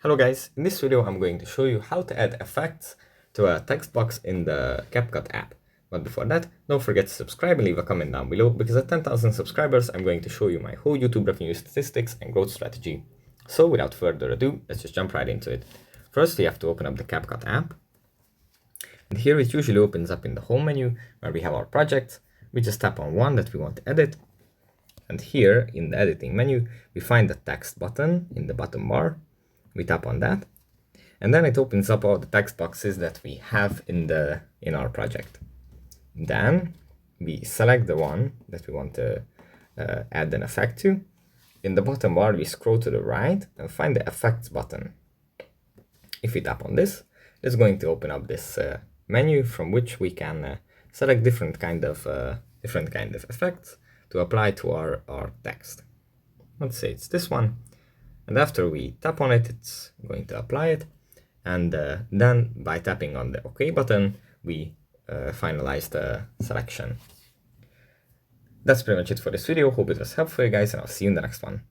Hello guys, in this video I'm going to show you how to add effects to a text box in the CapCut app. But before that, don't forget to subscribe and leave a comment down below, because at 10,000 subscribers I'm going to show you my whole YouTube revenue statistics and growth strategy. So without further ado, let's just jump right into it. First we have to open up the CapCut app. And here it usually opens up in the home menu where we have our projects. We just tap on one that we want to edit. And here in the editing menu, we find the text button in the bottom bar. We tap on that, and then it opens up all the text boxes that we have in our project. Then we select the one that we want to add an effect to. In the bottom bar, we scroll to the right and find the effects button. If we tap on this, it's going to open up this menu from which we can select different kind of effects to apply to our text. Let's say it's this one. And after we tap on it, it's going to apply it. And then by tapping on the OK button, we finalize the selection. That's pretty much it for this video. Hope it was helpful, guys, and I'll see you in the next one.